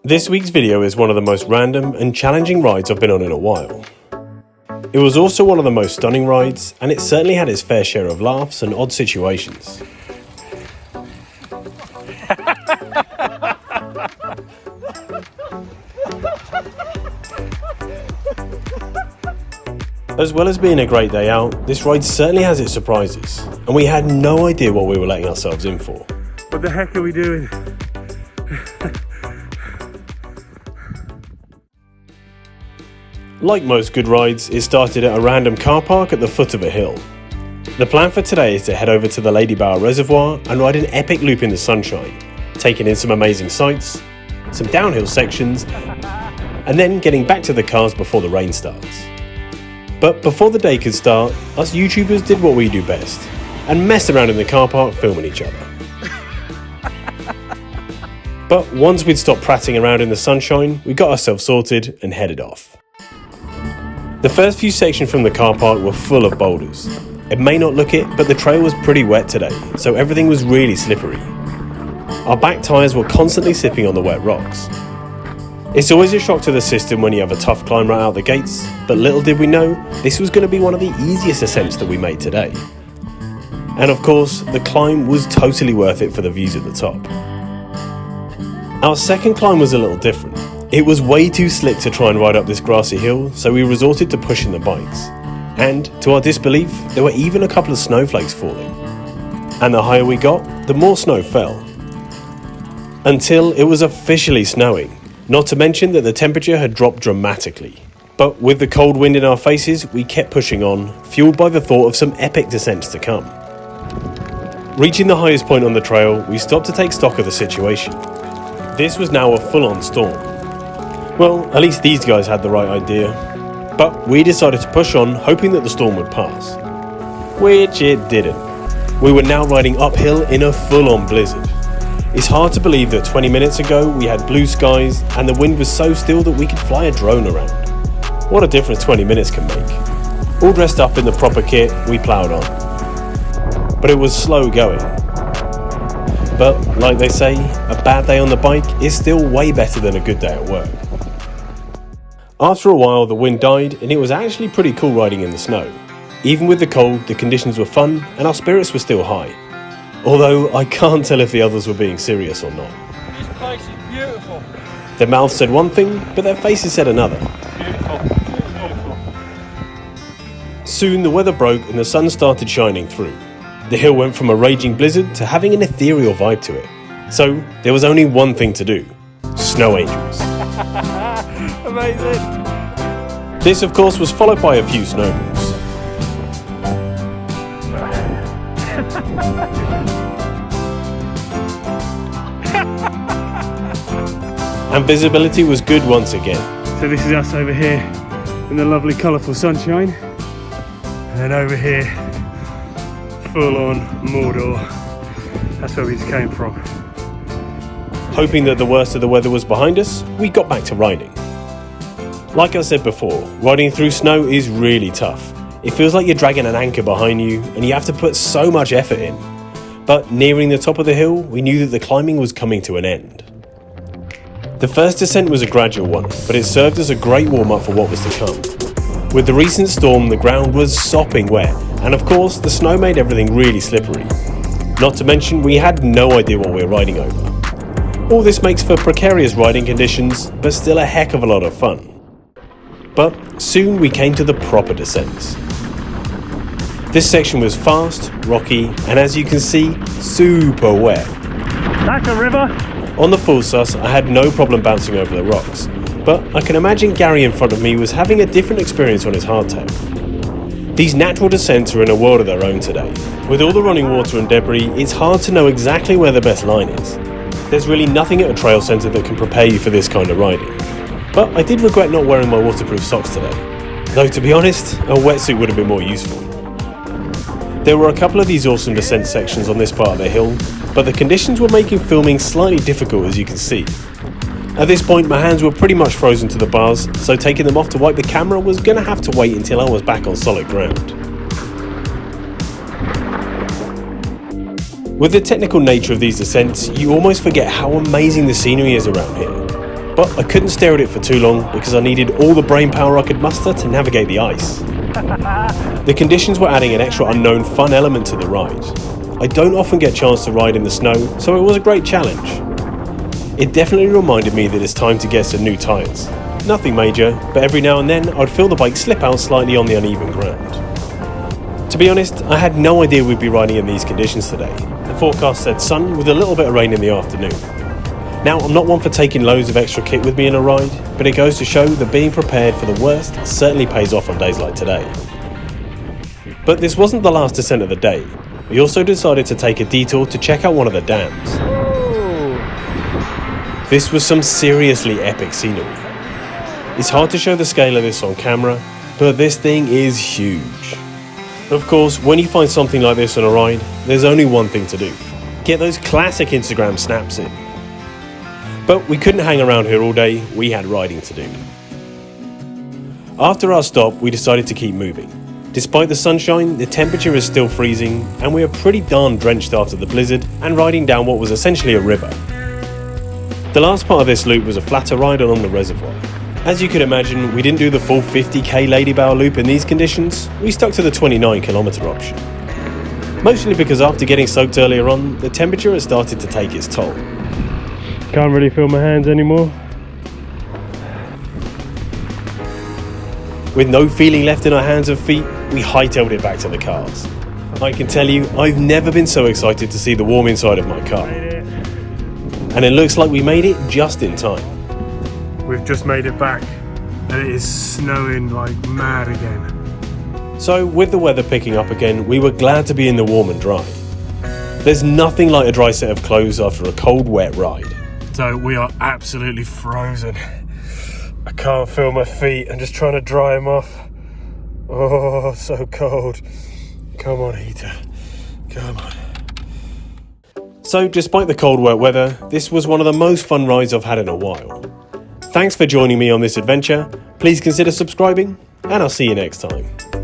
This week's video is one of the most random and challenging rides I've been on in a while. It was also one of the most stunning rides, and it certainly had its fair share of laughs and odd situations. As well as being a great day out, this ride certainly has its surprises, and we had no idea what we were letting ourselves in for. What the heck are we doing? Like most good rides, it started at a random car park at the foot of a hill. The plan for today is to head over to the Ladybower reservoir and ride an epic loop in the sunshine, taking in some amazing sights, some downhill sections, and then getting back to the cars before the rain starts. But before the day could start, us YouTubers did what we do best, and messed around in the car park filming each other. But once we'd stopped prattling around in the sunshine, we got ourselves sorted and headed off. The first few sections from the car park were full of boulders. It may not look it, but the trail was pretty wet today, so everything was really slippery. Our back tyres were constantly slipping on the wet rocks. It's always a shock to the system when you have a tough climb right out the gates, but little did we know, this was going to be one of the easiest ascents that we made today. And of course, the climb was totally worth it for the views at the top. Our second climb was a little different. It was way too slick to try and ride up this grassy hill, so we resorted to pushing the bikes. And, to our disbelief, there were even a couple of snowflakes falling. And the higher we got, the more snow fell. Until it was officially snowing, not to mention that the temperature had dropped dramatically. But with the cold wind in our faces, we kept pushing on, fueled by the thought of some epic descents to come. Reaching the highest point on the trail, we stopped to take stock of the situation. This was now a full-on storm. Well, at least these guys had the right idea. But we decided to push on, hoping that the storm would pass. Which it didn't. We were now riding uphill in a full-on blizzard. It's hard to believe that 20 minutes ago we had blue skies and the wind was so still that we could fly a drone around. What a difference 20 minutes can make. All dressed up in the proper kit, we ploughed on. But it was slow going. But, like they say, a bad day on the bike is still way better than a good day at work. After a while, the wind died, and it was actually pretty cool riding in the snow. Even with the cold, the conditions were fun, and our spirits were still high. Although, I can't tell if the others were being serious or not. This place is beautiful. Their mouths said one thing, but their faces said another. Beautiful. Beautiful. Soon, the weather broke, and the sun started shining through. The hill went from a raging blizzard to having an ethereal vibe to it. So, there was only one thing to do. Snow angels. Amazing. This, of course, was followed by a few snowballs. And visibility was good once again. So this is us over here in the lovely colourful sunshine. And then over here, full on Mordor. That's where we just came from. Hoping that the worst of the weather was behind us, we got back to riding. Like I said before, riding through snow is really tough. It feels like you're dragging an anchor behind you and you have to put so much effort in. But nearing the top of the hill, we knew that the climbing was coming to an end. The first descent was a gradual one, but it served as a great warm-up for what was to come. With the recent storm, the ground was sopping wet, and of course, the snow made everything really slippery. Not to mention, we had no idea what we were riding over. All this makes for precarious riding conditions, but still a heck of a lot of fun. But soon we came to the proper descents. This section was fast, rocky, and as you can see, super wet. That's a river. On the full sus, I had no problem bouncing over the rocks, but I can imagine Gary in front of me was having a different experience on his hardtail. These natural descents are in a world of their own today. With all the running water and debris, it's hard to know exactly where the best line is. There's really nothing at a trail centre that can prepare you for this kind of riding. But I did regret not wearing my waterproof socks today. Though to be honest, a wetsuit would have been more useful. There were a couple of these awesome descent sections on this part of the hill, but the conditions were making filming slightly difficult, as you can see. At this point, my hands were pretty much frozen to the bars, so taking them off to wipe the camera was going to have to wait until I was back on solid ground. With the technical nature of these descents, you almost forget how amazing the scenery is around here. But I couldn't stare at it for too long because I needed all the brain power I could muster to navigate the ice. The conditions were adding an extra unknown fun element to the ride. I don't often get a chance to ride in the snow, so it was a great challenge. It definitely reminded me that it's time to get some new tyres. Nothing major, but every now and then I'd feel the bike slip out slightly on the uneven ground. To be honest, I had no idea we'd be riding in these conditions today. The forecast said sun with a little bit of rain in the afternoon. Now, I'm not one for taking loads of extra kit with me in a ride, but it goes to show that being prepared for the worst certainly pays off on days like today. But this wasn't the last descent of the day. We also decided to take a detour to check out one of the dams. This was some seriously epic scenery. It's hard to show the scale of this on camera, but this thing is huge. Of course, when you find something like this on a ride, there's only one thing to do. Get those classic Instagram snaps in. But we couldn't hang around here all day, we had riding to do. After our stop, we decided to keep moving. Despite the sunshine, the temperature is still freezing, and we are pretty darn drenched after the blizzard and riding down what was essentially a river. The last part of this loop was a flatter ride along the reservoir. As you could imagine, we didn't do the full 50k Ladybower loop in these conditions, we stuck to the 29km option. Mostly because after getting soaked earlier on, the temperature has started to take its toll. Can't really feel my hands anymore. With no feeling left in our hands and feet, we hightailed it back to the cars. I can tell you, I've never been so excited to see the warm inside of my car. And it looks like we made it just in time. We've just made it back, and it is snowing like mad again. So, with the weather picking up again, we were glad to be in the warm and dry. There's nothing like a dry set of clothes after a cold, wet ride. So we are absolutely frozen. I can't feel my feet. I'm just trying to dry them off. Oh, so cold. Come on, heater. Come on. So, despite the cold, wet weather, this was one of the most fun rides I've had in a while. Thanks for joining me on this adventure. Please consider subscribing, and I'll see you next time.